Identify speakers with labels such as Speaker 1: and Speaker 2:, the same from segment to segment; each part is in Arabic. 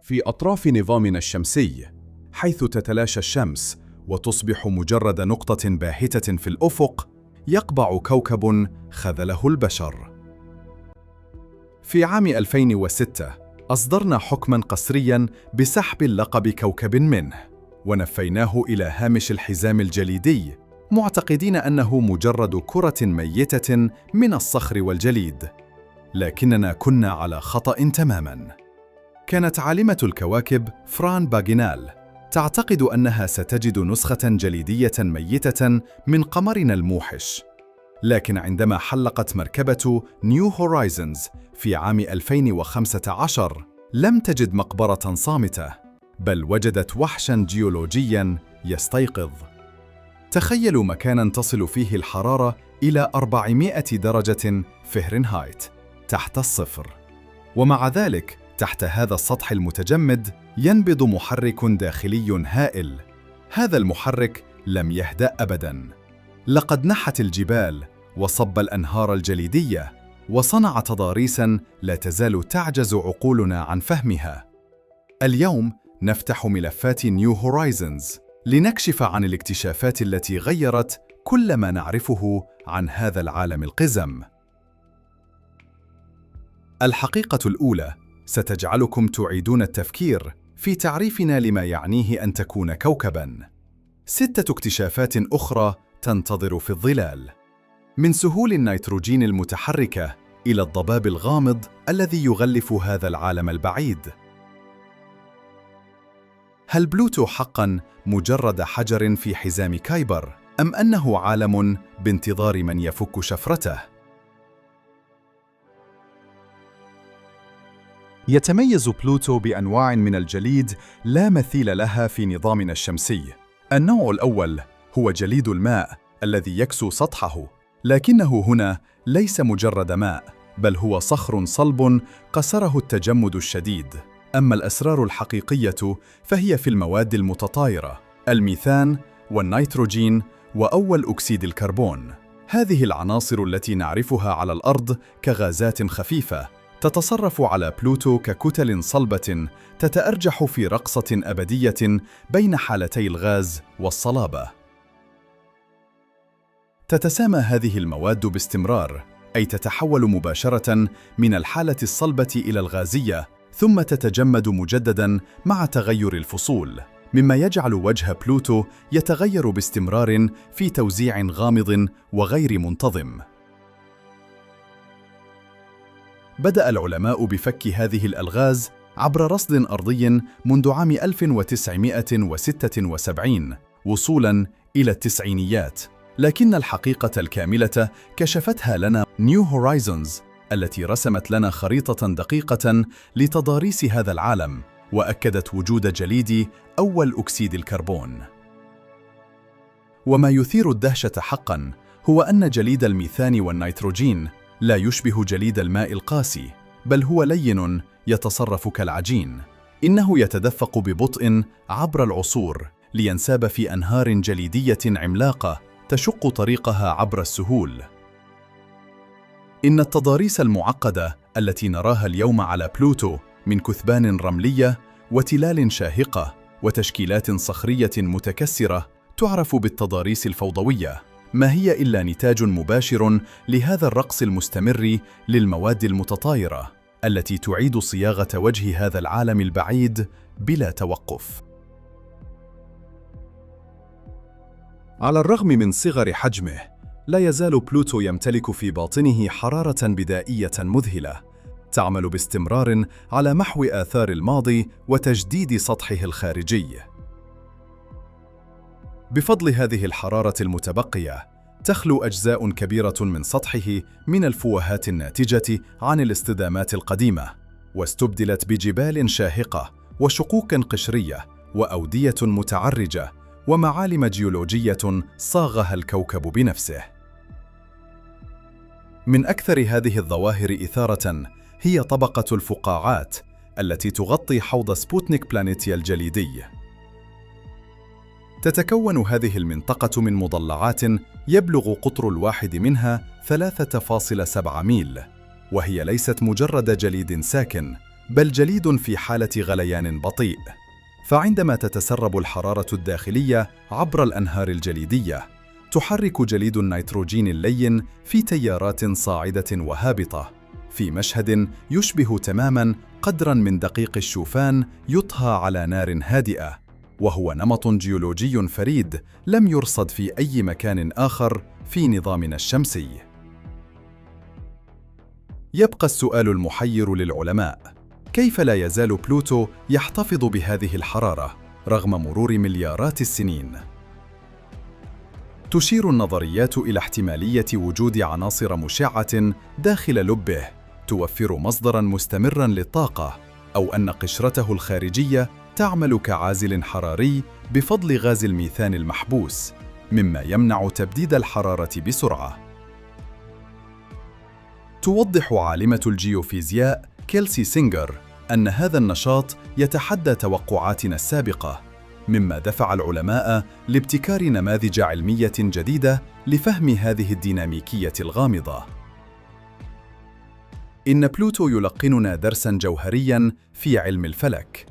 Speaker 1: في أطراف نظامنا الشمسي، حيث تتلاشى الشمس وتصبح مجرد نقطة باهتة في الأفق، يقبع كوكب خذله البشر. في عام 2006 أصدرنا حكماً قسرياً بسحب اللقب كوكب منه، ونفيناه إلى هامش الحزام الجليدي، معتقدين أنه مجرد كرة ميتة من الصخر والجليد. لكننا كنا على خطأ تماماً. كانت عالمة الكواكب فران باغينال تعتقد أنها ستجد نسخة جليدية ميتة من قمرنا الموحش، لكن عندما حلقت مركبة نيو هورايزنز في عام 2015 لم تجد مقبرة صامتة، بل وجدت وحشاً جيولوجياً يستيقظ. تخيلوا مكاناً تصل فيه الحرارة إلى 400 درجة فهرنهايت تحت الصفر، ومع ذلك تحت هذا السطح المتجمد ينبض محرك داخلي هائل. هذا المحرك لم يهدأ أبداً. لقد نحت الجبال وصب الأنهار الجليدية وصنع تضاريساً لا تزال تعجز عقولنا عن فهمها. اليوم نفتح ملفات نيو هورايزنز لنكشف عن الاكتشافات التي غيرت كل ما نعرفه عن هذا العالم القزم. الحقيقة الأولى ستجعلكم تعيدون التفكير في تعريفنا لما يعنيه أن تكون كوكباً. 6 اكتشافات أخرى تنتظر في الظلال، من سهول النيتروجين المتحركة إلى الضباب الغامض الذي يغلف هذا العالم البعيد. هل بلوتو حقاً مجرد حجر في حزام كايبر، أم أنه عالم بانتظار من يفك شفرته؟ يتميز بلوتو بأنواع من الجليد لا مثيل لها في نظامنا الشمسي. النوع الأول هو جليد الماء الذي يكسو سطحه، لكنه هنا ليس مجرد ماء، بل هو صخر صلب قصره التجمد الشديد. أما الأسرار الحقيقية فهي في المواد المتطايرة، الميثان والنيتروجين وأول أكسيد الكربون. هذه العناصر التي نعرفها على الأرض كغازات خفيفة تتصرف على بلوتو ككتل صلبة تتأرجح في رقصة أبدية بين حالتي الغاز والصلابة. تتسامى هذه المواد باستمرار، أي تتحول مباشرة من الحالة الصلبة إلى الغازية، ثم تتجمد مجدداً مع تغير الفصول، مما يجعل وجه بلوتو يتغير باستمرار في توزيع غامض وغير منتظم. بدأ العلماء بفك هذه الألغاز عبر رصد أرضي منذ عام 1976 وصولاً إلى التسعينيات، لكن الحقيقة الكاملة كشفتها لنا نيو هورايزنز التي رسمت لنا خريطة دقيقة لتضاريس هذا العالم، وأكدت وجود جليد أول أكسيد الكربون. وما يثير الدهشة حقاً هو أن جليد الميثان والنيتروجين لا يشبه جليد الماء القاسي، بل هو لين يتصرف كالعجين. إنه يتدفق ببطء عبر العصور لينساب في أنهار جليدية عملاقة تشق طريقها عبر السهول. إن التضاريس المعقدة التي نراها اليوم على بلوتو من كثبان رملية وتلال شاهقة وتشكيلات صخرية متكسرة تعرف بالتضاريس الفوضوية، ما هي إلا نتاج مباشر لهذا الرقص المستمر للمواد المتطايرة التي تعيد صياغة وجه هذا العالم البعيد بلا توقف. على الرغم من صغر حجمه، لا يزال بلوتو يمتلك في باطنه حرارة بدائية مذهلة، تعمل باستمرار على محو آثار الماضي وتجديد سطحه الخارجي. بفضل هذه الحرارة المتبقية، تخلو أجزاء كبيرة من سطحه من الفوهات الناتجة عن الاصطدامات القديمة، واستبدلت بجبال شاهقة وشقوق قشرية وأودية متعرجة ومعالم جيولوجية صاغها الكوكب بنفسه. من أكثر هذه الظواهر إثارة هي طبقة الفقاعات التي تغطي حوض سبوتنيك بلانيتيا الجليدي. تتكون هذه المنطقة من مضلعات يبلغ قطر الواحد منها 3.7 ميل، وهي ليست مجرد جليد ساكن، بل جليد في حالة غليان بطيء. فعندما تتسرب الحرارة الداخلية عبر الأنهار الجليدية، تحرك جليد النيتروجين اللين في تيارات صاعدة وهابطة، في مشهد يشبه تماماً قدراً من دقيق الشوفان يطهى على نار هادئة، وهو نمط جيولوجي فريد لم يرصد في أي مكان آخر في نظامنا الشمسي. يبقى السؤال المحير للعلماء: كيف لا يزال بلوتو يحتفظ بهذه الحرارة رغم مرور مليارات السنين؟ تشير النظريات إلى احتمالية وجود عناصر مشعة داخل لبه توفر مصدراً مستمراً للطاقة، أو أن قشرته الخارجية تعمل كعازل حراري بفضل غاز الميثان المحبوس، مما يمنع تبديد الحرارة بسرعة. توضح عالمة الجيوفيزياء كيلسي سينجر أن هذا النشاط يتحدى توقعاتنا السابقة، مما دفع العلماء لابتكار نماذج علمية جديدة لفهم هذه الديناميكية الغامضة. إن بلوتو يلقننا درساً جوهرياً في علم الفلك: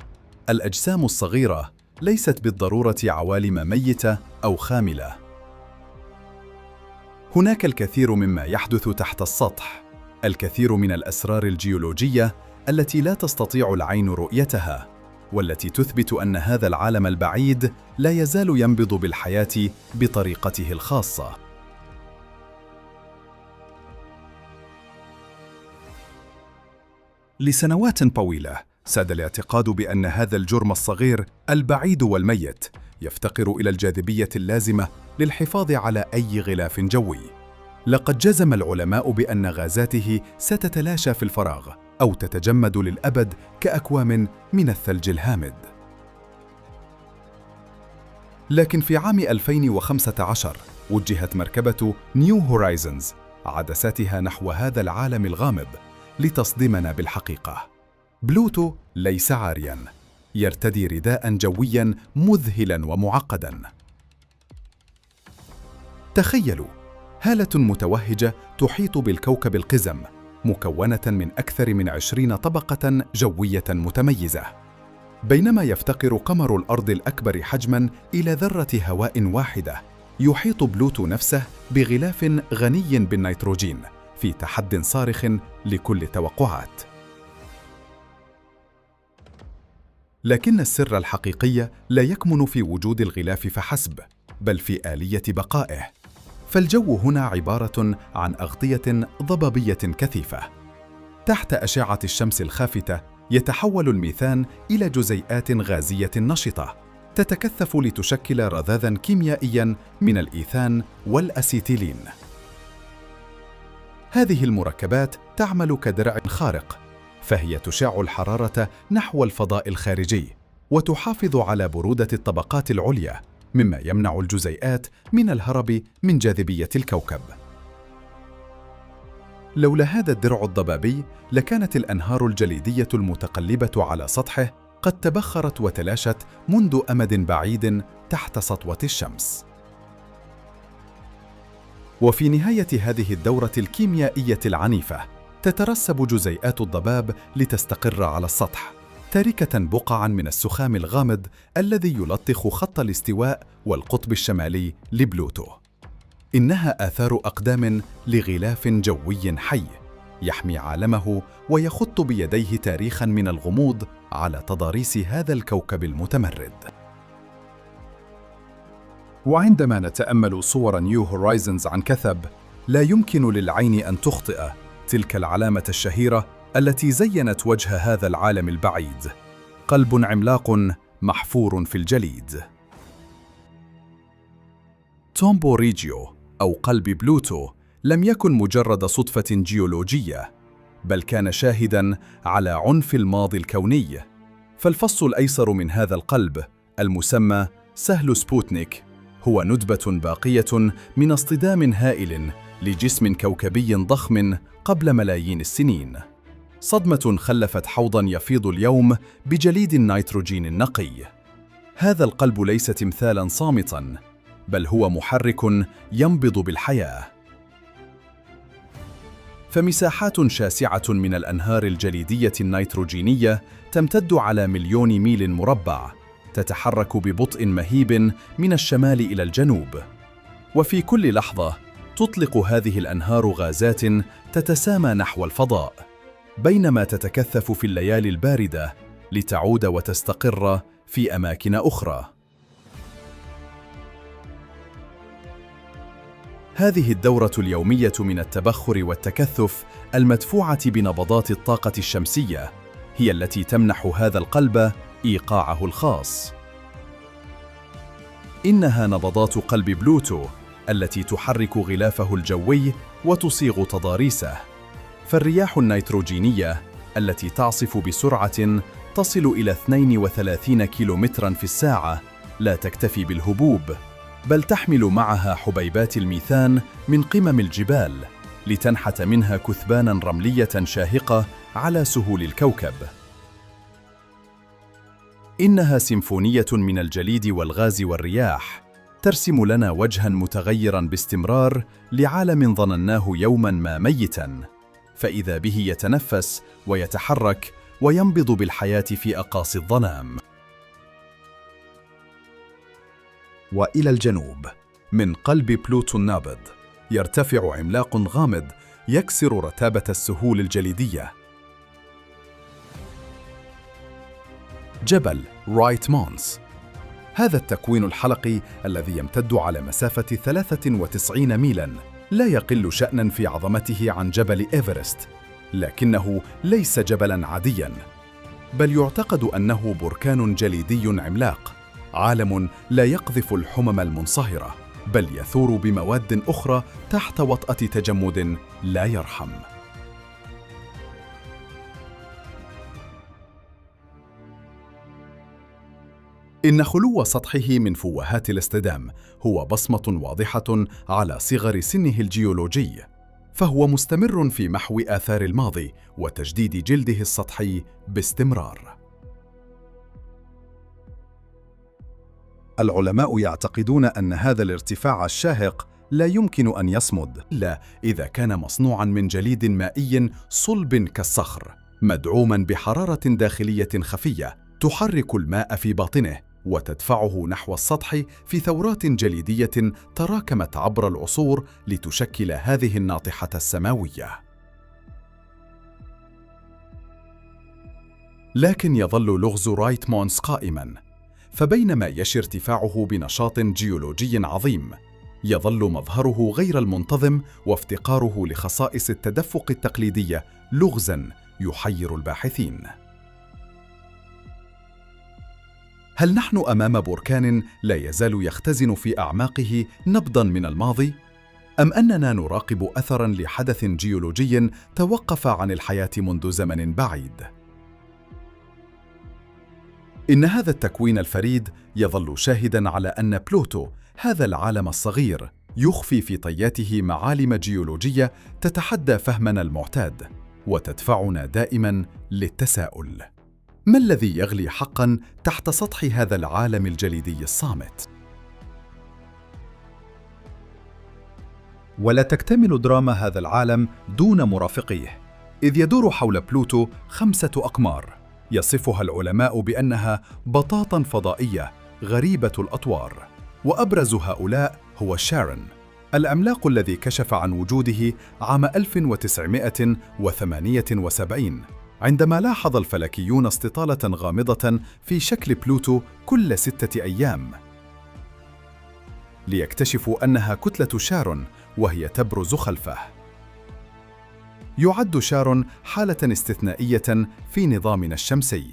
Speaker 1: الأجسام الصغيرة ليست بالضرورة عوالم ميتة أو خاملة. هناك الكثير مما يحدث تحت السطح، الكثير من الأسرار الجيولوجية التي لا تستطيع العين رؤيتها، والتي تثبت أن هذا العالم البعيد لا يزال ينبض بالحياة بطريقته الخاصة. لسنوات طويلة ساد الاعتقاد بأن هذا الجرم الصغير البعيد والميت يفتقر إلى الجاذبية اللازمة للحفاظ على أي غلاف جوي. لقد جزم العلماء بأن غازاته ستتلاشى في الفراغ أو تتجمد للأبد كأكوام من الثلج الهامد. لكن في عام 2015 وجهت مركبة نيو هورايزنز عدساتها نحو هذا العالم الغامض لتصدمنا بالحقيقة. بلوتو ليس عارياً، يرتدي رداءً جوياً مذهلاً ومعقداً. تخيلوا هالة متوهجة تحيط بالكوكب القزم، مكونة من أكثر من 20 طبقة جوية متميزة، بينما يفتقر قمر الأرض الأكبر حجماً إلى ذرة هواء واحدة. يحيط بلوتو نفسه بغلاف غني بالنيتروجين في تحد صارخ لكل التوقعات. لكن السر الحقيقي لا يكمن في وجود الغلاف فحسب، بل في آلية بقائه. فالجو هنا عبارة عن أغطية ضبابية كثيفة. تحت أشعة الشمس الخافتة يتحول الميثان إلى جزيئات غازية نشطة تتكثف لتشكل رذاذاً كيميائياً من الإيثان والأسيتيلين. هذه المركبات تعمل كدرع خارق، فهي تشع الحرارة نحو الفضاء الخارجي وتحافظ على برودة الطبقات العليا، مما يمنع الجزيئات من الهرب من جاذبية الكوكب. لولا هذا الدرع الضبابي لكانت الأنهار الجليدية المتقلبة على سطحه قد تبخرت وتلاشت منذ أمد بعيد تحت سطوة الشمس. وفي نهاية هذه الدورة الكيميائية العنيفة تترسب جزيئات الضباب لتستقر على السطح، تاركة بقعاً من السخام الغامض الذي يلطخ خط الاستواء والقطب الشمالي لبلوتو. إنها آثار أقدام لغلاف جوي حي يحمي عالمه ويخط بيديه تاريخاً من الغموض على تضاريس هذا الكوكب المتمرد. وعندما نتأمل صور نيو هورايزنز عن كثب، لا يمكن للعين أن تخطئ تلك العلامة الشهيرة التي زينت وجه هذا العالم البعيد: قلب عملاق محفور في الجليد. تومبو ريجيو أو قلب بلوتو لم يكن مجرد صدفة جيولوجية، بل كان شاهداً على عنف الماضي الكوني. فالفص الأيسر من هذا القلب المسمى سهل سبوتنيك هو ندبة باقية من اصطدام هائل لجسم كوكبي ضخم قبل ملايين السنين. صدمة خلفت حوضاً يفيض اليوم بجليد النيتروجين النقي. هذا القلب ليس تمثالاً صامتاً، بل هو محرك ينبض بالحياة. فمساحات شاسعة من الأنهار الجليدية النيتروجينية تمتد على 1,000,000 ميل مربع، تتحرك ببطء مهيب من الشمال إلى الجنوب. وفي كل لحظة تطلق هذه الأنهار غازات تتسامى نحو الفضاء، بينما تتكثف في الليالي الباردة لتعود وتستقر في أماكن أخرى. هذه الدورة اليومية من التبخر والتكثف المدفوعة بنبضات الطاقة الشمسية هي التي تمنح هذا القلب إيقاعه الخاص. إنها نبضات قلب بلوتو التي تحرك غلافه الجوي وتصيغ تضاريسه. فالرياح النيتروجينية التي تعصف بسرعة تصل إلى 32 كيلومتراً في الساعة لا تكتفي بالهبوب، بل تحمل معها حبيبات الميثان من قمم الجبال لتنحت منها كثباناً رملية شاهقة على سهول الكوكب. إنها سيمفونية من الجليد والغاز والرياح، ترسم لنا وجهاً متغيراً باستمرار لعالم ظنناه يوماً ما ميتاً، فإذا به يتنفس ويتحرك وينبض بالحياة في أقاصي الظلام. وإلى الجنوب من قلب بلوتو النابض يرتفع عملاق غامض يكسر رتابة السهول الجليدية. جبل رايت مونس. هذا التكوين الحلقي الذي يمتد على مسافة 93 ميلاً لا يقل شأناً في عظمته عن جبل إيفرست، لكنه ليس جبلاً عادياً، بل يعتقد أنه بركان جليدي عملاق، عالم لا يقذف الحمم المنصهرة، بل يثور بمواد أخرى تحت وطأة تجمد لا يرحم. إن خلو سطحه من فوهات الاصطدام هو بصمة واضحة على صغر سنه الجيولوجي، فهو مستمر في محو آثار الماضي وتجديد جلده السطحي باستمرار. العلماء يعتقدون أن هذا الارتفاع الشاهق لا يمكن أن يصمد إلا إذا كان مصنوعاً من جليد مائي صلب كالصخر، مدعوماً بحرارة داخلية خفية تحرك الماء في باطنه وتدفعه نحو السطح في ثورات جليدية تراكمت عبر العصور لتشكل هذه الناطحة السماوية. لكن يظل لغز رايت مونس قائماً، فبينما يشي ارتفاعه بنشاط جيولوجي عظيم، يظل مظهره غير المنتظم وافتقاره لخصائص التدفق التقليدية لغزاً يحير الباحثين. هل نحن أمام بركان لا يزال يختزن في أعماقه نبضاً من الماضي؟ أم أننا نراقب أثراً لحدث جيولوجي توقف عن الحياة منذ زمن بعيد؟ إن هذا التكوين الفريد يظل شاهداً على أن بلوتو، هذا العالم الصغير، يخفي في طياته معالم جيولوجية تتحدى فهمنا المعتاد وتدفعنا دائماً للتساؤل: ما الذي يغلي حقاً تحت سطح هذا العالم الجليدي الصامت؟ ولا تكتمل دراما هذا العالم دون مرافقيه، إذ يدور حول بلوتو 5 أقمار يصفها العلماء بأنها بطاطا فضائية غريبة الأطوار، وأبرز هؤلاء هو شارون، العملاق الذي كشف عن وجوده عام 1978 عندما لاحظ الفلكيون استطالة غامضة في شكل بلوتو كل 6 أيام، ليكتشفوا أنها كتلة شارون وهي تبرز خلفه. يعد شارون حالة استثنائية في نظامنا الشمسي،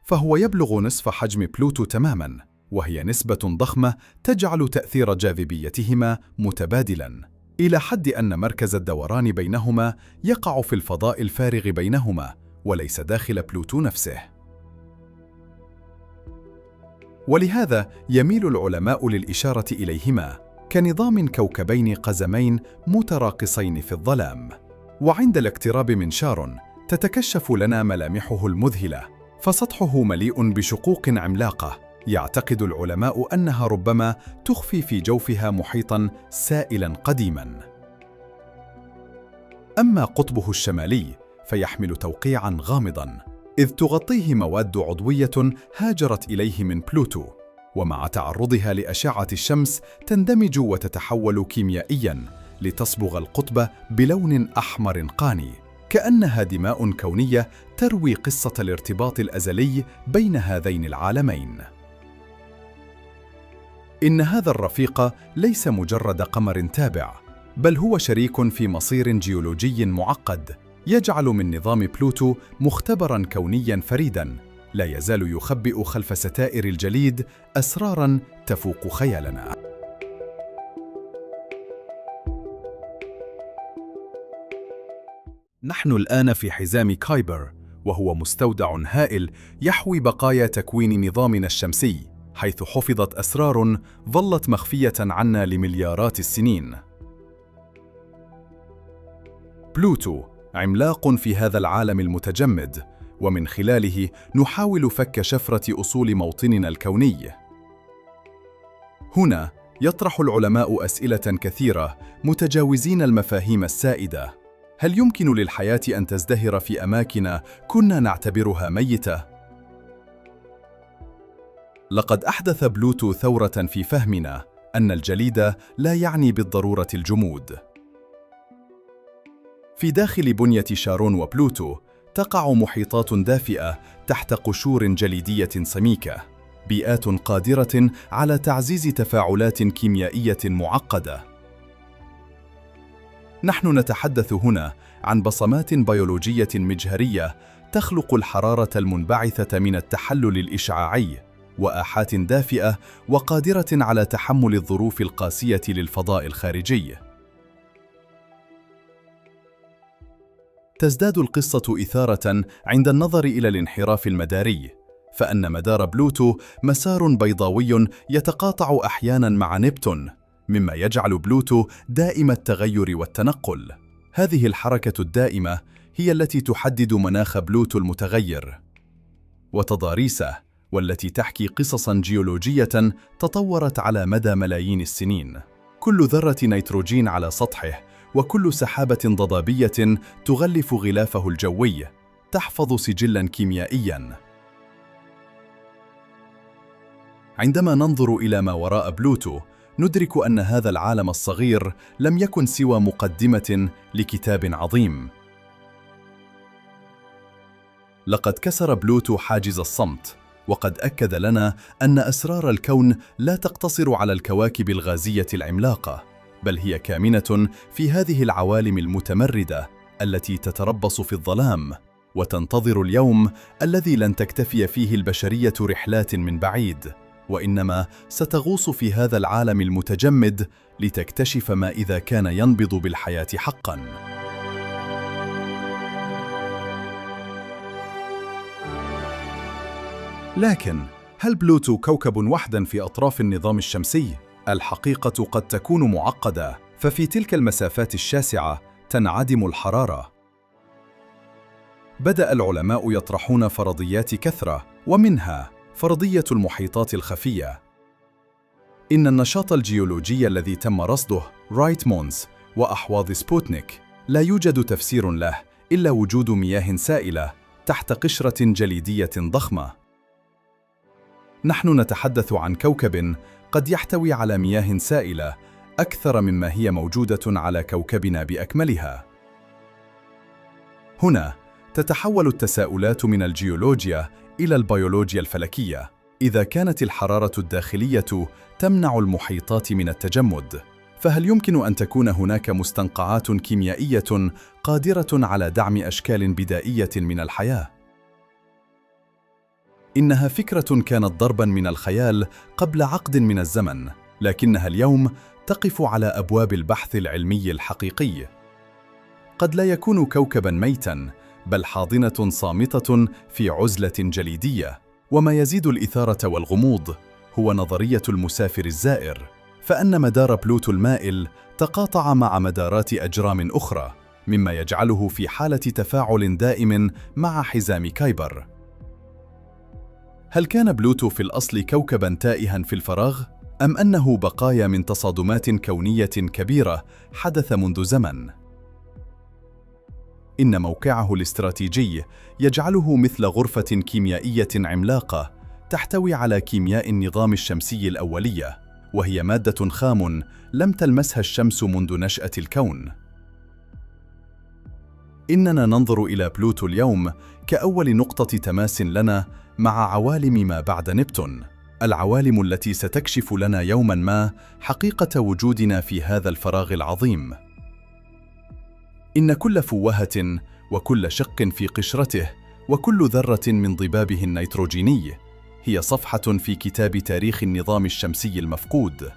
Speaker 1: فهو يبلغ نصف حجم بلوتو تماماً، وهي نسبة ضخمة تجعل تأثير جاذبيتهما متبادلاً، إلى حد أن مركز الدوران بينهما يقع في الفضاء الفارغ بينهما وليس داخل بلوتو نفسه. ولهذا يميل العلماء للإشارة إليهما كنظام كوكبين قزمين متراقصين في الظلام. وعند الاقتراب من شارون تتكشف لنا ملامحه المذهلة، فسطحه مليء بشقوق عملاقة يعتقد العلماء أنها ربما تخفي في جوفها محيطاً سائلاً قديماً. أما قطبه الشمالي فيحمل توقيعاً غامضاً، إذ تغطيه مواد عضوية هاجرت إليه من بلوتو، ومع تعرضها لأشعة الشمس تندمج وتتحول كيميائياً لتصبغ القطب بلون أحمر قاني، كأنها دماء كونية تروي قصة الارتباط الأزلي بين هذين العالمين. إن هذا الرفيق ليس مجرد قمر تابع، بل هو شريك في مصير جيولوجي معقد يجعل من نظام بلوتو مختبراً كونياً فريداً، لا يزال يخبئ خلف ستائر الجليد أسراراً تفوق خيالنا. نحن الآن في حزام كايبر، وهو مستودع هائل يحوي بقايا تكوين نظامنا الشمسي، حيث حفظت أسرار ظلت مخفية عنا لمليارات السنين. بلوتو عملاق في هذا العالم المتجمد، ومن خلاله نحاول فك شفرة أصول موطننا الكوني. هنا يطرح العلماء أسئلة كثيرة متجاوزين المفاهيم السائدة. هل يمكن للحياة أن تزدهر في أماكن كنا نعتبرها ميتة؟ لقد أحدث بلوتو ثورة في فهمنا أن الجليد لا يعني بالضرورة الجمود. في داخل بنية شارون وبلوتو تقع محيطات دافئة تحت قشور جليدية سميكة، بيئات قادرة على تعزيز تفاعلات كيميائية معقدة. نحن نتحدث هنا عن بصمات بيولوجية مجهرية تخلق الحرارة المنبعثة من التحلل الإشعاعي، وآحات دافئة وقادرة على تحمل الظروف القاسية للفضاء الخارجي. تزداد القصة إثارة عند النظر إلى الانحراف المداري، فإن مدار بلوتو مسار بيضاوي يتقاطع أحياناً مع نبتون، مما يجعل بلوتو دائم التغير والتنقل. هذه الحركة الدائمة هي التي تحدد مناخ بلوتو المتغير وتضاريسه، والتي تحكي قصصاً جيولوجية تطورت على مدى ملايين السنين. كل ذرة نيتروجين على سطحه وكل سحابة ضبابية تغلف غلافه الجوي تحفظ سجلاً كيميائياً. عندما ننظر إلى ما وراء بلوتو ندرك أن هذا العالم الصغير لم يكن سوى مقدمة لكتاب عظيم. لقد كسر بلوتو حاجز الصمت، وقد أكد لنا أن أسرار الكون لا تقتصر على الكواكب الغازية العملاقة، بل هي كامنة في هذه العوالم المتمردة التي تتربص في الظلام وتنتظر اليوم الذي لن تكتفي فيه البشرية رحلات من بعيد، وإنما ستغوص في هذا العالم المتجمد لتكتشف ما إذا كان ينبض بالحياة حقاً. لكن هل بلوتو كوكب وحداً في أطراف النظام الشمسي؟ الحقيقة قد تكون معقدة، ففي تلك المسافات الشاسعة تنعدم الحرارة. بدأ العلماء يطرحون فرضيات كثرة، ومنها فرضية المحيطات الخفية. إن النشاط الجيولوجي الذي تم رصده رايت مونز وأحواض سبوتنيك لا يوجد تفسير له إلا وجود مياه سائلة تحت قشرة جليدية ضخمة. نحن نتحدث عن كوكب قد يحتوي على مياه سائلة أكثر مما هي موجودة على كوكبنا بأكملها. هنا تتحول التساؤلات من الجيولوجيا إلى البيولوجيا الفلكية. إذا كانت الحرارة الداخلية تمنع المحيطات من التجمد، فهل يمكن أن تكون هناك مستنقعات كيميائية قادرة على دعم أشكال بدائية من الحياة؟ إنها فكرة كانت ضرباً من الخيال قبل عقد من الزمن، لكنها اليوم تقف على أبواب البحث العلمي الحقيقي. قد لا يكون كوكباً ميتاً، بل حاضنة صامتة في عزلة جليدية. وما يزيد الإثارة والغموض هو نظرية المسافر الزائر، فأن مدار بلوتو المائل تقاطع مع مدارات أجرام أخرى، مما يجعله في حالة تفاعل دائم مع حزام كايبر. هل كان بلوتو في الأصل كوكباً تائها في الفراغ؟ أم أنه بقايا من تصادمات كونية كبيرة حدث منذ زمن؟ إن موقعه الاستراتيجي يجعله مثل غرفة كيميائية عملاقة تحتوي على كيمياء النظام الشمسي الأولية، وهي مادة خام لم تلمسها الشمس منذ نشأة الكون. إننا ننظر إلى بلوتو اليوم كأول نقطة تماس لنا مع عوالم ما بعد نبتون، العوالم التي ستكشف لنا يوماً ما حقيقة وجودنا في هذا الفراغ العظيم. إن كل فوهة وكل شق في قشرته وكل ذرة من ضبابه النيتروجيني هي صفحة في كتاب تاريخ النظام الشمسي المفقود.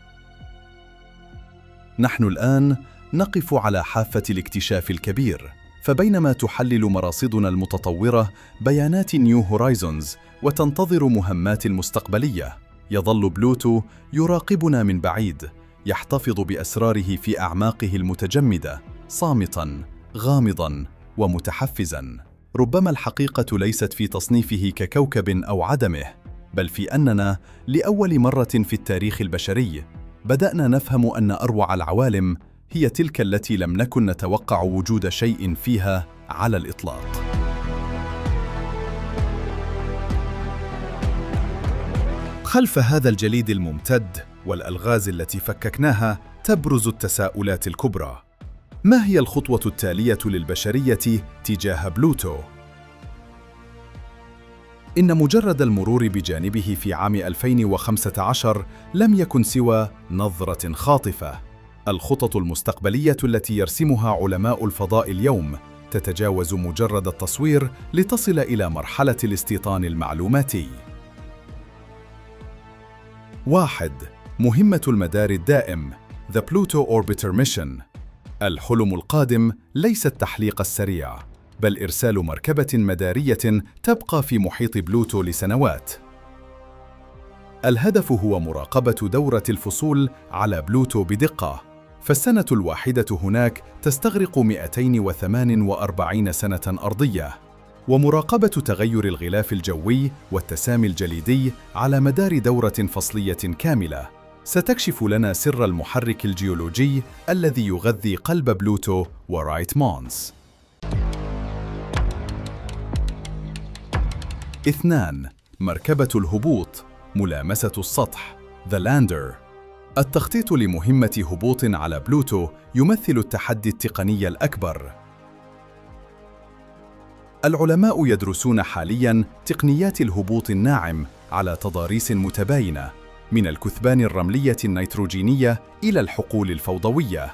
Speaker 1: نحن الآن نقف على حافة الاكتشاف الكبير، فبينما تحلل مراصدنا المتطورة بيانات نيو هورايزونز وتنتظر مهمات المستقبلية، يظل بلوتو يراقبنا من بعيد، يحتفظ بأسراره في أعماقه المتجمدة، صامتاً، غامضاً ومتحفزاً. ربما الحقيقة ليست في تصنيفه ككوكب أو عدمه، بل في أننا لأول مرة في التاريخ البشري بدأنا نفهم أن أروع العوالم هي تلك التي لم نكن نتوقع وجود شيء فيها على الإطلاق. خلف هذا الجليد الممتد والألغاز التي فككناها تبرز التساؤلات الكبرى. ما هي الخطوة التالية للبشرية تجاه بلوتو؟ إن مجرد المرور بجانبه في عام 2015 لم يكن سوى نظرة خاطفة. الخطط المستقبلية التي يرسمها علماء الفضاء اليوم تتجاوز مجرد التصوير لتصل إلى مرحلة الاستيطان المعلوماتي. 1. مهمة المدار الدائم The Pluto Orbiter Mission. الحلم القادم ليس التحليق السريع، بل إرسال مركبة مدارية تبقى في محيط بلوتو لسنوات. الهدف هو مراقبة دورة الفصول على بلوتو بدقة، فالسنة الواحدة هناك تستغرق 248 سنة أرضية، ومراقبة تغير الغلاف الجوي والتسامي الجليدي على مدار دورة فصلية كاملة ستكشف لنا سر المحرك الجيولوجي الذي يغذي قلب بلوتو ورايت مونز. 2. مركبة الهبوط، ملامسة السطح The Lander. التخطيط لمهمة هبوط على بلوتو يمثل التحدي التقني الأكبر. العلماء يدرسون حالياً تقنيات الهبوط الناعم على تضاريس متباينة، من الكثبان الرملية النيتروجينية إلى الحقول الفوضوية.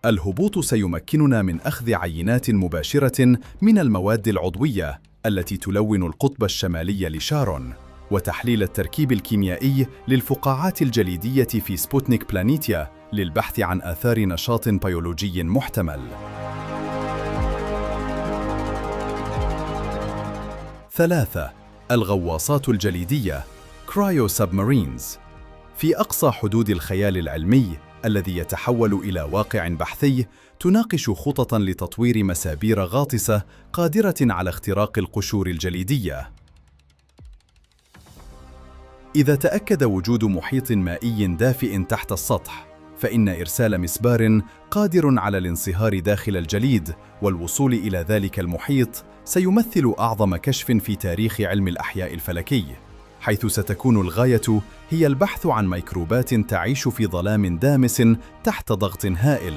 Speaker 1: الهبوط سيمكننا من أخذ عينات مباشرة من المواد العضوية التي تلون القطب الشمالي لشارون، وتحليل التركيب الكيميائي للفقاعات الجليدية في سبوتنيك بلانيتيا للبحث عن آثار نشاط بيولوجي محتمل. 3. الغواصات الجليدية Cryo Submarines. في أقصى حدود الخيال العلمي الذي يتحول إلى واقع بحثي، تناقش خططاً لتطوير مسابير غاطسة قادرة على اختراق القشور الجليدية. إذا تأكد وجود محيط مائي دافئ تحت السطح، فإن إرسال مسبار قادر على الانصهار داخل الجليد والوصول إلى ذلك المحيط سيمثل أعظم كشف في تاريخ علم الأحياء الفلكي، حيث ستكون الغاية هي البحث عن ميكروبات تعيش في ظلام دامس تحت ضغط هائل.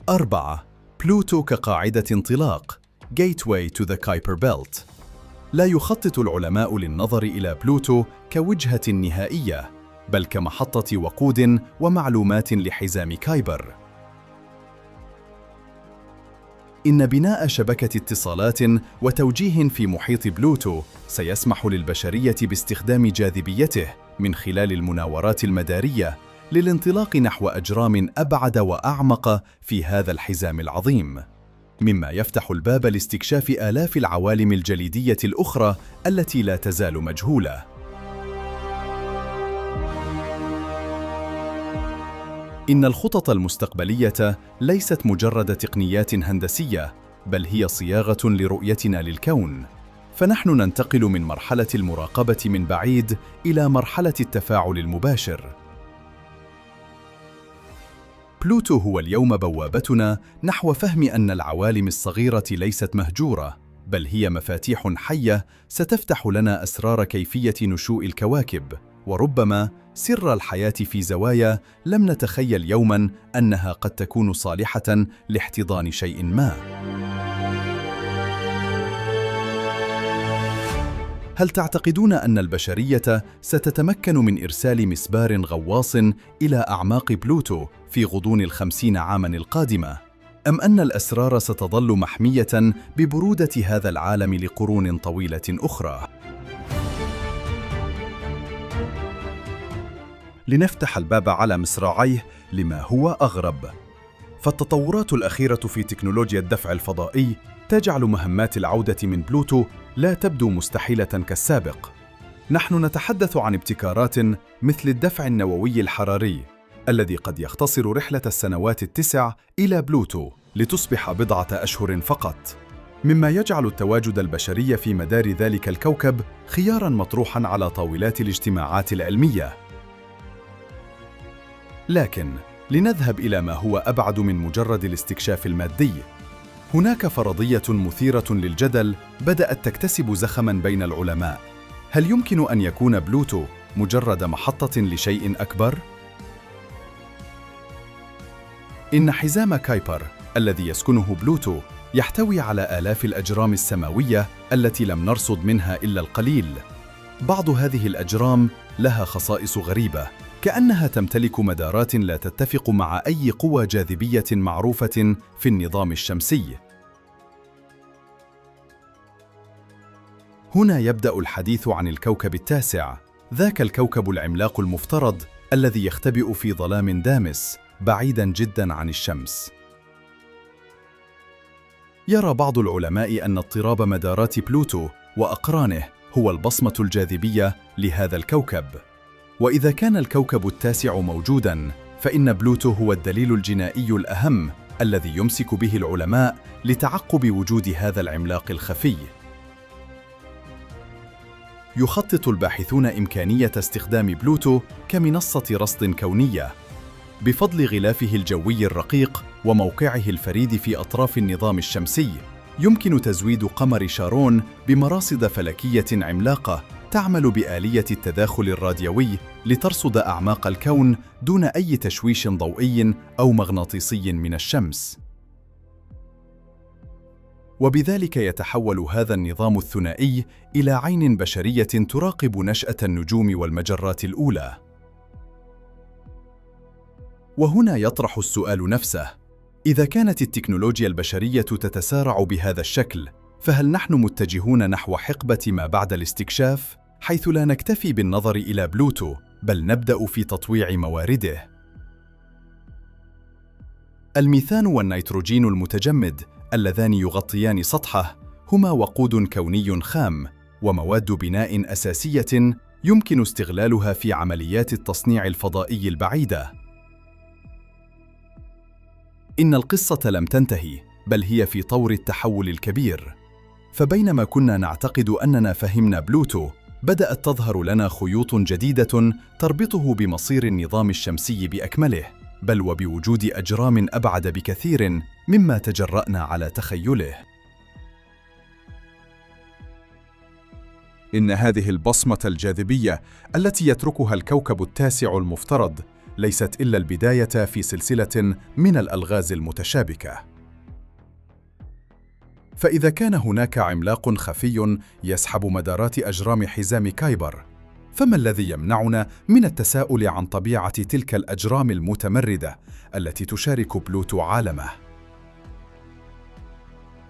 Speaker 1: 4. بلوتو كقاعدة انطلاق Gateway to the Kuiper Belt. لا يخطط العلماء للنظر إلى بلوتو كوجهة نهائية، بل كمحطة وقود ومعلومات لحزام كايبر. إن بناء شبكة اتصالات وتوجيه في محيط بلوتو سيسمح للبشرية باستخدام جاذبيته من خلال المناورات المدارية للانطلاق نحو أجرام أبعد وأعمق في هذا الحزام العظيم، مما يفتح الباب لاستكشاف آلاف العوالم الجليدية الأخرى التي لا تزال مجهولة. إن الخطط المستقبلية ليست مجرد تقنيات هندسية، بل هي صياغة لرؤيتنا للكون، فنحن ننتقل من مرحلة المراقبة من بعيد إلى مرحلة التفاعل المباشر. بلوتو هو اليوم بوابتنا نحو فهم أن العوالم الصغيرة ليست مهجورة، بل هي مفاتيح حية ستفتح لنا أسرار كيفية نشوء الكواكب، وربما سر الحياة في زوايا لم نتخيل يوماً أنها قد تكون صالحة لاحتضان شيء ما. هل تعتقدون أن البشرية ستتمكن من إرسال مسبار غواص إلى أعماق بلوتو في غضون 50 عاماً القادمة؟ أم أن الأسرار ستظل محمية ببرودة هذا العالم لقرون طويلة أخرى؟ لنفتح الباب على مصراعيه لما هو أغرب. فالتطورات الأخيرة في تكنولوجيا الدفع الفضائي تجعل مهمات العودة من بلوتو لا تبدو مستحيلة كالسابق. نحن نتحدث عن ابتكارات مثل الدفع النووي الحراري الذي قد يختصر رحلة السنوات 9 إلى بلوتو لتصبح بضعة أشهر فقط، مما يجعل التواجد البشري في مدار ذلك الكوكب خياراً مطروحاً على طاولات الاجتماعات العلمية. لكن لنذهب إلى ما هو أبعد من مجرد الاستكشاف المادي. هناك فرضية مثيرة للجدل بدأت تكتسب زخماً بين العلماء. هل يمكن أن يكون بلوتو مجرد محطة لشيء أكبر؟ إن حزام كايبر الذي يسكنه بلوتو يحتوي على آلاف الأجرام السماوية التي لم نرصد منها إلا القليل. بعض هذه الأجرام لها خصائص غريبة، كأنها تمتلك مدارات لا تتفق مع أي قوى جاذبية معروفة في النظام الشمسي. هنا يبدأ الحديث عن الكوكب التاسع، ذاك الكوكب العملاق المفترض الذي يختبئ في ظلام دامس بعيداً جداً عن الشمس. يرى بعض العلماء أن اضطراب مدارات بلوتو وأقرانه هو البصمة الجاذبية لهذا الكوكب. وإذا كان الكوكب التاسع موجوداً، فإن بلوتو هو الدليل الجنائي الأهم الذي يمسك به العلماء لتعقب وجود هذا العملاق الخفي. يخطط الباحثون إمكانية استخدام بلوتو كمنصة رصد كونية. بفضل غلافه الجوي الرقيق وموقعه الفريد في أطراف النظام الشمسي، يمكن تزويد قمر شارون بمراصد فلكية عملاقة تعمل بآلية التداخل الراديوي لترصد أعماق الكون دون أي تشويش ضوئي أو مغناطيسي من الشمس. وبذلك يتحول هذا النظام الثنائي إلى عين بشرية تراقب نشأة النجوم والمجرات الأولى. وهنا يطرح السؤال نفسه: إذا كانت التكنولوجيا البشرية تتسارع بهذا الشكل، فهل نحن متجهون نحو حقبة ما بعد الاستكشاف، حيث لا نكتفي بالنظر إلى بلوتو، بل نبدأ في تطويع موارده؟ الميثان والنيتروجين المتجمد اللذان يغطيان سطحه هما وقود كوني خام ومواد بناء أساسية يمكن استغلالها في عمليات التصنيع الفضائي البعيدة. إن القصة لم تنتهي، بل هي في طور التحول الكبير. فبينما كنا نعتقد أننا فهمنا بلوتو، بدأت تظهر لنا خيوط جديدة تربطه بمصير النظام الشمسي بأكمله، بل وبوجود أجرام أبعد بكثير مما تجرأنا على تخيله. إن هذه البصمة الجاذبية التي يتركها الكوكب التاسع المفترض ليست إلا البداية في سلسلة من الألغاز المتشابكة. فإذا كان هناك عملاق خفي يسحب مدارات أجرام حزام كايبر، فما الذي يمنعنا من التساؤل عن طبيعة تلك الأجرام المتمردة التي تشارك بلوتو عالمه؟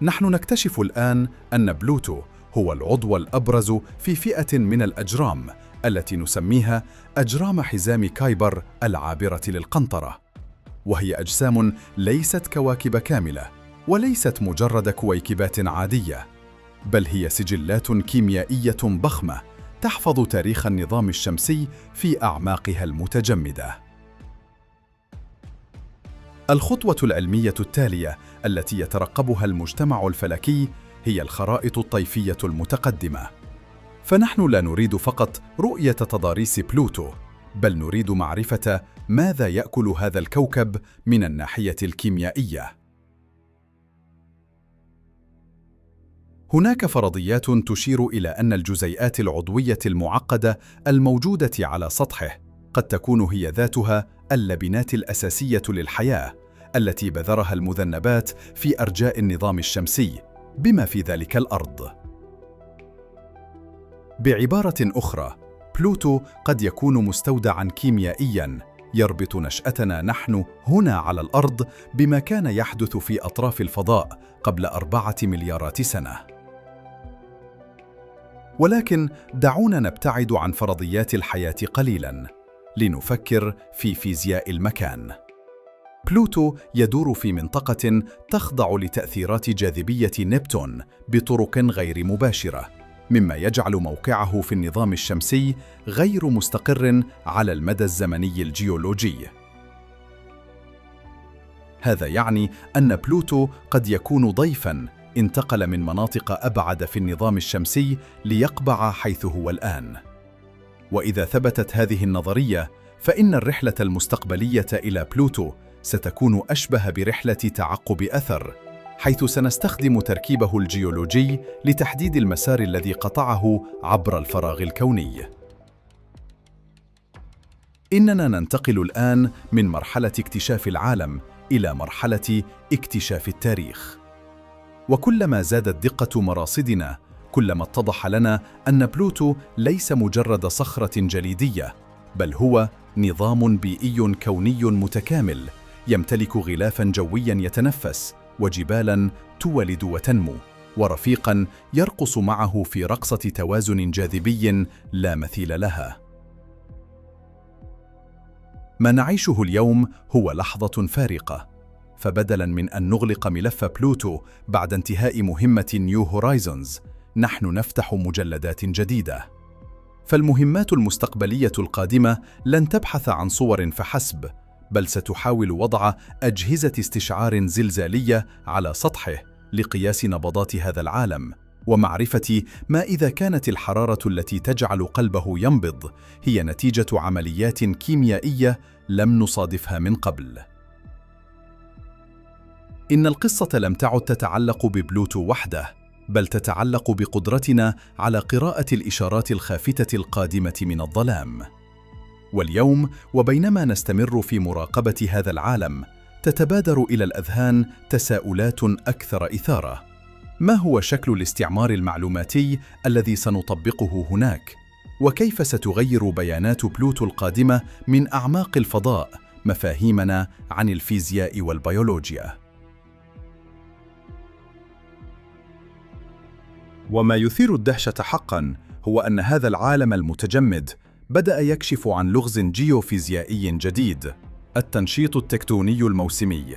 Speaker 1: نحن نكتشف الآن أن بلوتو هو العضو الأبرز في فئة من الأجرام التي نسميها أجرام حزام كايبر العابرة للقنطرة، وهي أجسام ليست كواكب كاملة، وليست مجرد كويكبات عادية، بل هي سجلات كيميائية ضخمة تحفظ تاريخ النظام الشمسي في أعماقها المتجمدة. الخطوة العلمية التالية التي يترقبها المجتمع الفلكي هي الخرائط الطيفية المتقدمة. فنحن لا نريد فقط رؤية تضاريس بلوتو، بل نريد معرفة ماذا يأكل هذا الكوكب من الناحية الكيميائية. هناك فرضيات تشير إلى أن الجزيئات العضوية المعقدة الموجودة على سطحه قد تكون هي ذاتها اللبنات الأساسية للحياة التي بذرها المذنبات في أرجاء النظام الشمسي، بما في ذلك الأرض. بعبارة أخرى، بلوتو قد يكون مستودعاً كيميائياً يربط نشأتنا نحن هنا على الأرض بما كان يحدث في أطراف الفضاء قبل 4 مليارات سنة. ولكن دعونا نبتعد عن فرضيات الحياة قليلاً لنفكر في فيزياء المكان. بلوتو يدور في منطقة تخضع لتأثيرات جاذبية نبتون بطرق غير مباشرة، مما يجعل موقعه في النظام الشمسي غير مستقر على المدى الزمني الجيولوجي. هذا يعني أن بلوتو قد يكون ضيفاً انتقل من مناطق أبعد في النظام الشمسي ليقبع حيث هو الآن. وإذا ثبتت هذه النظرية، فإن الرحلة المستقبلية إلى بلوتو ستكون أشبه برحلة تعقب أثر، حيث سنستخدم تركيبه الجيولوجي لتحديد المسار الذي قطعه عبر الفراغ الكوني. إننا ننتقل الآن من مرحلة اكتشاف العالم إلى مرحلة اكتشاف التاريخ. وكلما زادت دقة مراصدنا، كلما اتضح لنا أن بلوتو ليس مجرد صخرة جليدية، بل هو نظام بيئي كوني متكامل يمتلك غلافاً جوياً يتنفس، وجبالاً تولد وتنمو، ورفيقاً يرقص معه في رقصة توازن جاذبي لا مثيل لها. ما نعيشه اليوم هو لحظة فارقة، فبدلاً من أن نغلق ملف بلوتو بعد انتهاء مهمة نيو هورايزونز، نحن نفتح مجلدات جديدة. فالمهمات المستقبلية القادمة لن تبحث عن صور فحسب، بل ستحاول وضع أجهزة استشعار زلزالية على سطحه لقياس نبضات هذا العالم، ومعرفة ما إذا كانت الحرارة التي تجعل قلبه ينبض هي نتيجة عمليات كيميائية لم نصادفها من قبل. إن القصة لم تعد تتعلق ببلوتو وحده، بل تتعلق بقدرتنا على قراءة الإشارات الخافتة القادمة من الظلام. واليوم، وبينما نستمر في مراقبة هذا العالم، تتبادر إلى الأذهان تساؤلات أكثر إثارة. ما هو شكل الاستعمار المعلوماتي الذي سنطبقه هناك؟ وكيف ستغير بيانات بلوتو القادمة من أعماق الفضاء مفاهيمنا عن الفيزياء والبيولوجيا؟ وما يثير الدهشة حقاً هو أن هذا العالم المتجمد بدأ يكشف عن لغز جيوفيزيائي جديد: التنشيط التكتوني الموسمي.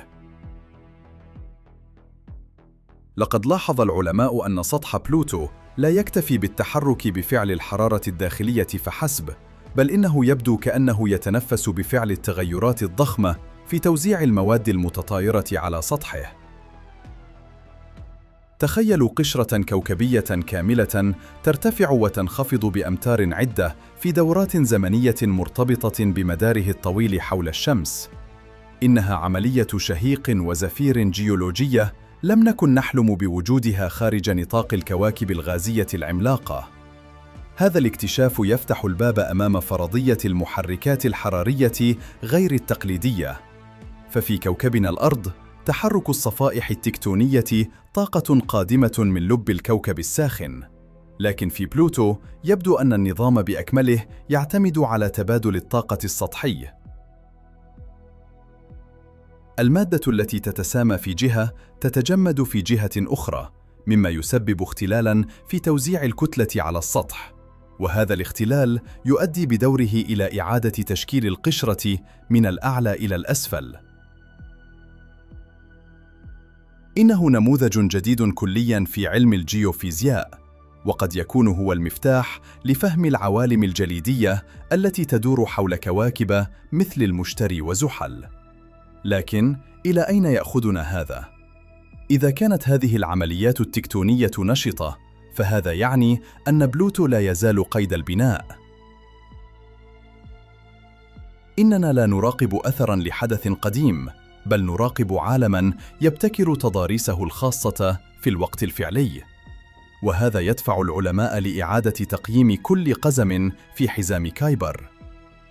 Speaker 1: لقد لاحظ العلماء أن سطح بلوتو لا يكتفي بالتحرك بفعل الحرارة الداخلية فحسب، بل إنه يبدو كأنه يتنفس بفعل التغيرات الضخمة في توزيع المواد المتطايرة على سطحه. تخيلوا قشرة كوكبية كاملة ترتفع وتنخفض بأمتار عدة في دورات زمنية مرتبطة بمداره الطويل حول الشمس. إنها عملية شهيق وزفير جيولوجية لم نكن نحلم بوجودها خارج نطاق الكواكب الغازية العملاقة. هذا الاكتشاف يفتح الباب أمام فرضية المحركات الحرارية غير التقليدية. ففي كوكبنا الأرض، تحرك الصفائح التكتونية طاقة قادمة من لب الكوكب الساخن، لكن في بلوتو يبدو أن النظام بأكمله يعتمد على تبادل الطاقة السطحي. المادة التي تتسامى في جهة تتجمد في جهة أخرى، مما يسبب اختلالاً في توزيع الكتلة على السطح، وهذا الاختلال يؤدي بدوره إلى إعادة تشكيل القشرة من الأعلى إلى الأسفل. إنه نموذج جديد كلياً في علم الجيوفيزياء، وقد يكون هو المفتاح لفهم العوالم الجليدية التي تدور حول كواكب مثل المشتري وزحل. لكن إلى أين يأخذنا هذا؟ إذا كانت هذه العمليات التكتونية نشطة، فهذا يعني أن بلوتو لا يزال قيد البناء. إننا لا نراقب أثراً لحدث قديم، بل نراقب عالماً يبتكر تضاريسه الخاصة في الوقت الفعلي. وهذا يدفع العلماء لإعادة تقييم كل قزم في حزام كايبر.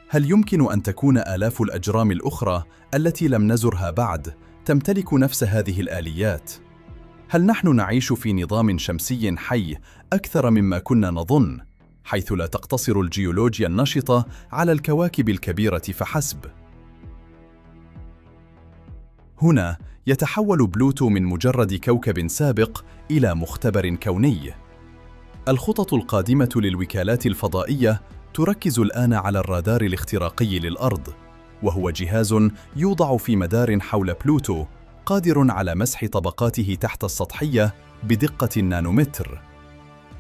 Speaker 1: هل يمكن أن تكون آلاف الأجرام الأخرى التي لم نزرها بعد تمتلك نفس هذه الآليات؟ هل نحن نعيش في نظام شمسي حي أكثر مما كنا نظن، حيث لا تقتصر الجيولوجيا النشطة على الكواكب الكبيرة فحسب؟ هنا يتحول بلوتو من مجرد كوكب سابق إلى مختبر كوني. الخطط القادمة للوكالات الفضائية تركز الآن على الرادار الاختراقي للأرض، وهو جهاز يوضع في مدار حول بلوتو قادر على مسح طبقاته تحت السطحية بدقة النانومتر.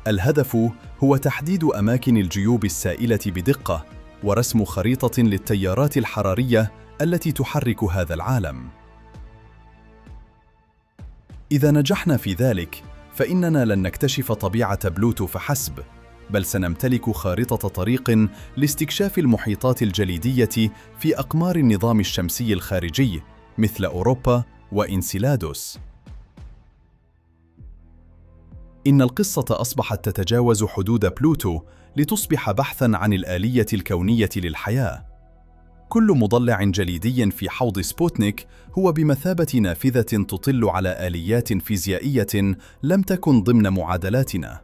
Speaker 1: الهدف هو تحديد أماكن الجيوب السائلة بدقة ورسم خريطة للتيارات الحرارية التي تحرك هذا العالم. إذا نجحنا في ذلك، فإننا لن نكتشف طبيعة بلوتو فحسب، بل سنمتلك خارطة طريق لاستكشاف المحيطات الجليدية في أقمار النظام الشمسي الخارجي مثل أوروبا وإنسيلادوس. إن القصة أصبحت تتجاوز حدود بلوتو لتصبح بحثاً عن الآلية الكونية للحياة. كل مضلع جليدي في حوض سبوتنيك هو بمثابة نافذة تطل على آليات فيزيائية لم تكن ضمن معادلاتنا.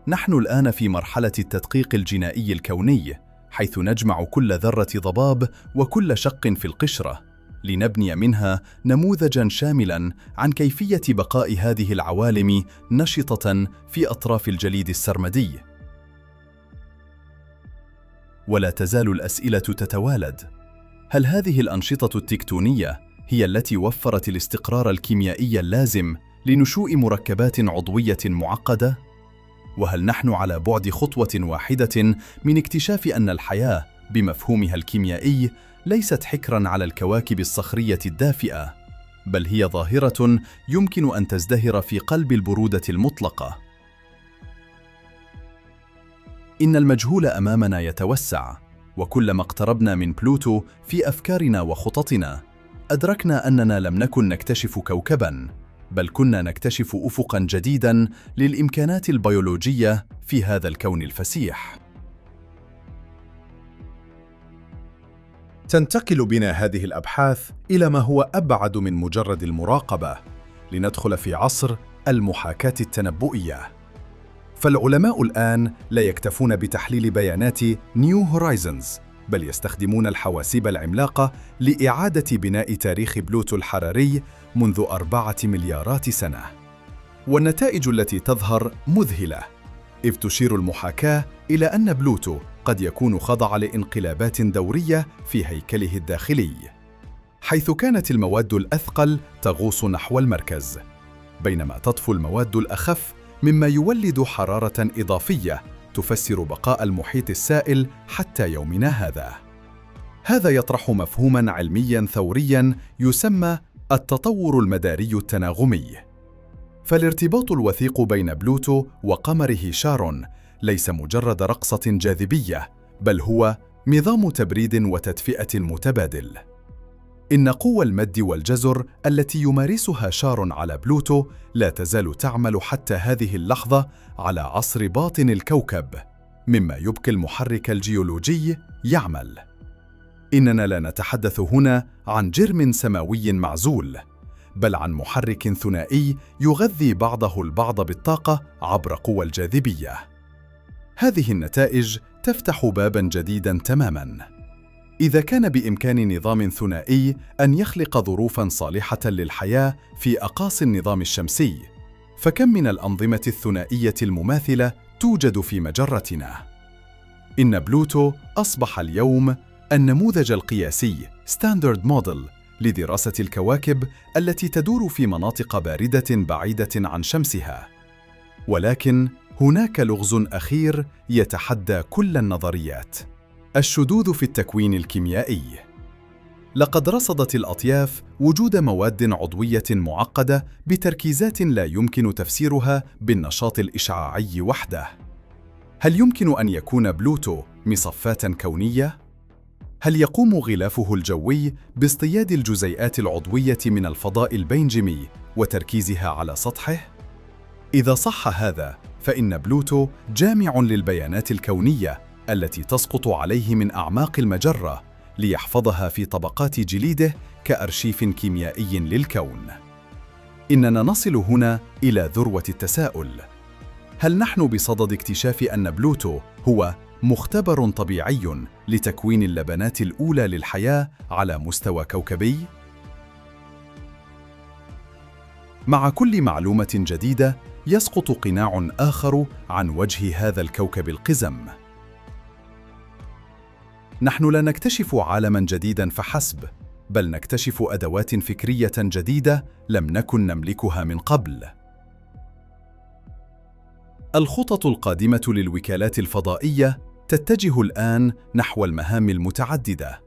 Speaker 1: نحن الآن في مرحلة التدقيق الجينائي الكوني، حيث نجمع كل ذرة ضباب وكل شق في القشرة لنبني منها نموذجاً شاملاً عن كيفية بقاء هذه العوالم نشطة في أطراف الجليد السرمدي. ولا تزال الأسئلة تتوالد: هل هذه الأنشطة التكتونية هي التي وفرت الاستقرار الكيميائي اللازم لنشوء مركبات عضوية معقدة؟ وهل نحن على بعد خطوة واحدة من اكتشاف أن الحياة بمفهومها الكيميائي ليست حكراً على الكواكب الصخرية الدافئة، بل هي ظاهرة يمكن أن تزدهر في قلب البرودة المطلقة؟ إن المجهول أمامنا يتوسع، وكلما اقتربنا من بلوتو في أفكارنا وخططنا، أدركنا أننا لم نكن نكتشف كوكباً، بل كنا نكتشف أفقاً جديداً للإمكانات البيولوجية في هذا الكون الفسيح.
Speaker 2: تنتقل بنا هذه الأبحاث إلى ما هو أبعد من مجرد المراقبة، لندخل في عصر المحاكاة التنبؤية. فالعلماء الآن لا يكتفون بتحليل بيانات نيو هورايزونز، بل يستخدمون الحواسيب العملاقة لإعادة بناء تاريخ بلوتو الحراري منذ 4 مليارات سنة. والنتائج التي تظهر مذهلة، إذ تشير المحاكاة إلى أن بلوتو قد يكون خضع لانقلابات دورية في هيكله الداخلي، حيث كانت المواد الأثقل تغوص نحو المركز، بينما تطفو المواد الأخف، مما يولد حرارة إضافية تفسر بقاء المحيط السائل حتى يومنا هذا. هذا يطرح مفهوماً علمياً ثورياً يسمى التطور المداري التناغمي. فالارتباط الوثيق بين بلوتو وقمره شارون ليس مجرد رقصة جاذبية، بل هو نظام تبريد وتدفئة متبادل. إن قوى المد والجزر التي يمارسها شارون على بلوتو لا تزال تعمل حتى هذه اللحظة على عصر باطن الكوكب، مما يبقي المحرك الجيولوجي يعمل. إننا لا نتحدث هنا عن جرم سماوي معزول، بل عن محرك ثنائي يغذي بعضه البعض بالطاقة عبر قوى الجاذبية. هذه النتائج تفتح باباً جديداً تماماً. إذا كان بإمكان نظام ثنائي أن يخلق ظروفاً صالحة للحياة في أقاصي النظام الشمسي، فكم من الأنظمة الثنائية المماثلة توجد في مجرتنا؟ إن بلوتو أصبح اليوم النموذج القياسي ستاندرد موديل لدراسة الكواكب التي تدور في مناطق باردة بعيدة عن شمسها. ولكن هناك لغز أخير يتحدى كل النظريات: الشذوذ في التكوين الكيميائي. لقد رصدت الأطياف وجود مواد عضوية معقدة بتركيزات لا يمكن تفسيرها بالنشاط الإشعاعي وحده. هل يمكن أن يكون بلوتو مصفات كونية؟ هل يقوم غلافه الجوي باصطياد الجزيئات العضوية من الفضاء البينجمي وتركيزها على سطحه؟ إذا صح هذا، فإن بلوتو جامع للبيانات الكونية التي تسقط عليه من أعماق المجرة ليحفظها في طبقات جليده كأرشيف كيميائي للكون. إننا نصل هنا إلى ذروة التساؤل: هل نحن بصدد اكتشاف أن بلوتو هو مختبر طبيعي لتكوين اللبنات الأولى للحياة على مستوى كوكبي؟ مع كل معلومة جديدة يسقط قناع آخر عن وجه هذا الكوكب القزم. نحن لا نكتشف عالماً جديداً فحسب، بل نكتشف أدوات فكرية جديدة لم نكن نملكها من قبل. الخطط القادمة للوكالات الفضائية تتجه الآن نحو المهام المتعددة،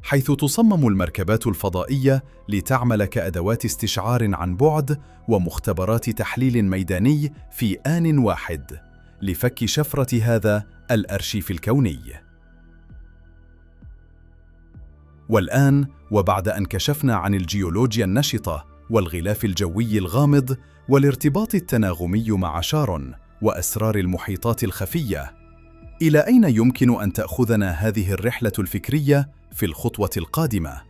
Speaker 2: حيث تصمم المركبات الفضائية لتعمل كأدوات استشعار عن بعد ومختبرات تحليل ميداني في آن واحد لفك شفرة هذا الأرشيف الكوني. والآن، وبعد أن كشفنا عن الجيولوجيا النشطة والغلاف الجوي الغامض والارتباط التناغمي مع شارون وأسرار المحيطات الخفية، إلى أين يمكن أن تأخذنا هذه الرحلة الفكرية في الخطوة القادمة؟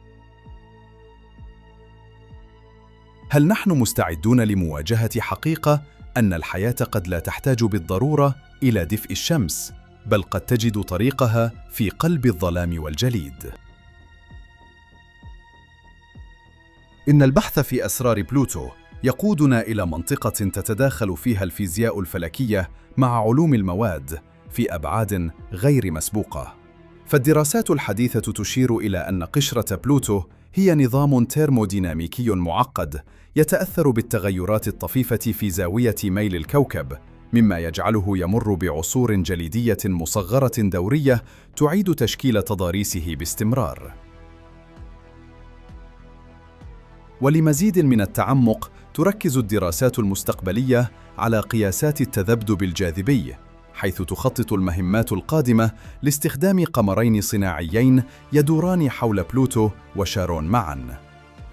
Speaker 2: هل نحن مستعدون لمواجهة حقيقة أن الحياة قد لا تحتاج بالضرورة إلى دفء الشمس، بل قد تجد طريقها في قلب الظلام والجليد؟ إن البحث في أسرار بلوتو يقودنا إلى منطقة تتداخل فيها الفيزياء الفلكية مع علوم المواد في أبعاد غير مسبوقة. فالدراسات الحديثة تشير إلى أن قشرة بلوتو هي نظام تيرموديناميكي معقد يتأثر بالتغيرات الطفيفة في زاوية ميل الكوكب، مما يجعله يمر بعصور جليدية مصغرة دورية تعيد تشكيل تضاريسه باستمرار. ولمزيد من التعمق، تركز الدراسات المستقبلية على قياسات التذبذب الجاذبي، حيث تخطط المهمات القادمة لاستخدام قمرين صناعيين يدوران حول بلوتو وشارون معاً.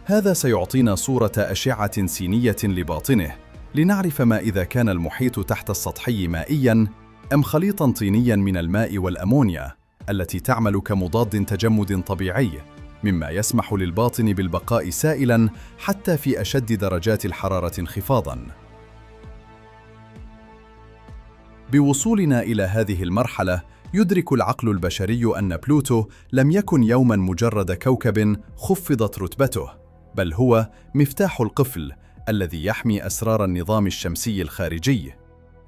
Speaker 2: هذا سيعطينا صورة أشعة سينية لباطنه، لنعرف ما إذا كان المحيط تحت السطحي مائياً أم خليطاً طينياً من الماء والأمونيا التي تعمل كمضاد تجمد طبيعي، مما يسمح للباطن بالبقاء سائلاً حتى في أشد درجات الحرارة انخفاضاً. بوصولنا إلى هذه المرحلة، يدرك العقل البشري أن بلوتو لم يكن يوماً مجرد كوكب خفضت رتبته، بل هو مفتاح القفل الذي يحمي أسرار النظام الشمسي الخارجي.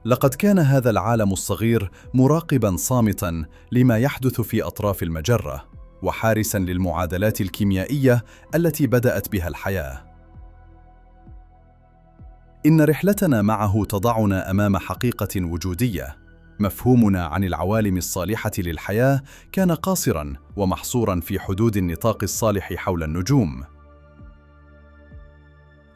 Speaker 2: لقد كان هذا العالم الصغير مراقباً صامتاً لما يحدث في أطراف المجرة، وحارساً للمعادلات الكيميائية التي بدأت بها الحياة. إن رحلتنا معه تضعنا أمام حقيقة وجودية. مفهومنا عن العوالم الصالحة للحياة كان قاصراً ومحصوراً في حدود النطاق الصالح حول النجوم.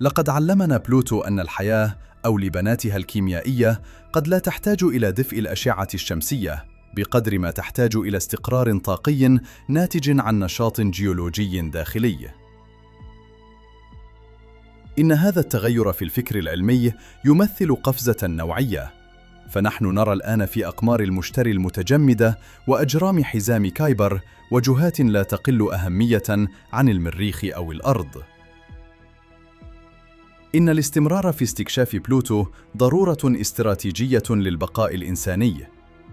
Speaker 2: لقد علمنا بلوتو أن الحياة أو لبناتها الكيميائية قد لا تحتاج إلى دفء الأشعة الشمسية بقدر ما تحتاج إلى استقرار طاقي ناتج عن نشاط جيولوجي داخلي. إن هذا التغير في الفكر العلمي يمثل قفزة نوعية، فنحن نرى الآن في أقمار المشتري المتجمدة وأجرام حزام كايبر وجهات لا تقل أهمية عن المريخ أو الأرض. إن الاستمرار في استكشاف بلوتو ضرورة استراتيجية للبقاء الإنساني،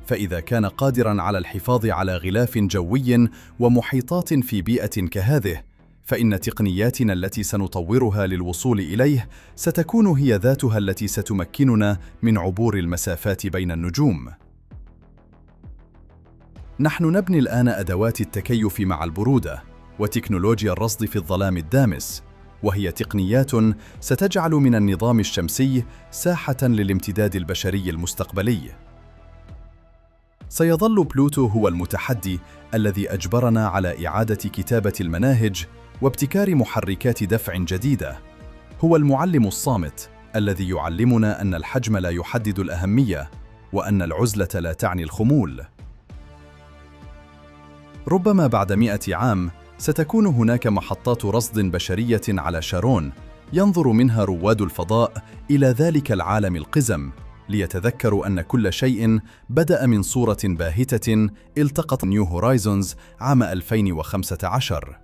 Speaker 2: فإذا كان قادراً على الحفاظ على غلاف جوي ومحيطات في بيئة كهذه، فإن تقنياتنا التي سنطورها للوصول إليه ستكون هي ذاتها التي ستمكننا من عبور المسافات بين النجوم. نحن نبني الآن أدوات التكيف مع البرودة وتكنولوجيا الرصد في الظلام الدامس، وهي تقنيات ستجعل من النظام الشمسي ساحة للامتداد البشري المستقبلي. سيظل بلوتو هو المتحدي الذي أجبرنا على إعادة كتابة المناهج وابتكار محركات دفع جديدة. هو المعلم الصامت الذي يعلمنا أن الحجم لا يحدد الأهمية، وأن العزلة لا تعني الخمول.
Speaker 1: ربما بعد 100 عام ستكون هناك محطات رصد بشرية على شارون ينظر منها رواد الفضاء إلى ذلك العالم القزم ليتذكروا أن كل شيء بدأ من صورة باهتة التقط نيو هورايزونز عام 2015.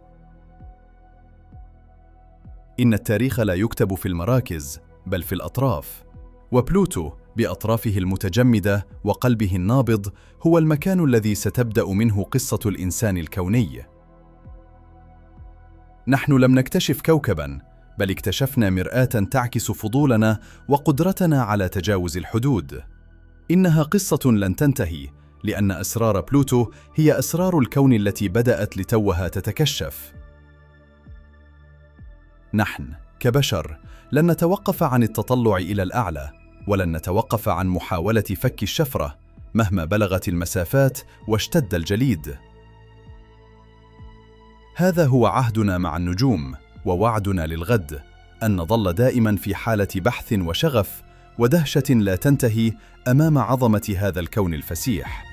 Speaker 1: إن التاريخ لا يكتب في المراكز بل في الأطراف، وبلوتو بأطرافه المتجمدة وقلبه النابض هو المكان الذي ستبدأ منه قصة الإنسان الكوني. نحن لم نكتشف كوكباً، بل اكتشفنا مرآة تعكس فضولنا وقدرتنا على تجاوز الحدود. إنها قصة لن تنتهي، لأن أسرار بلوتو هي أسرار الكون التي بدأت لتوها تتكشف. نحن كبشر لن نتوقف عن التطلع إلى الأعلى، ولن نتوقف عن محاولة فك الشفرة مهما بلغت المسافات واشتد الجليد. هذا هو عهدنا مع النجوم، ووعدنا للغد أن نظل دائما في حالة بحث وشغف ودهشة لا تنتهي أمام عظمة هذا الكون الفسيح.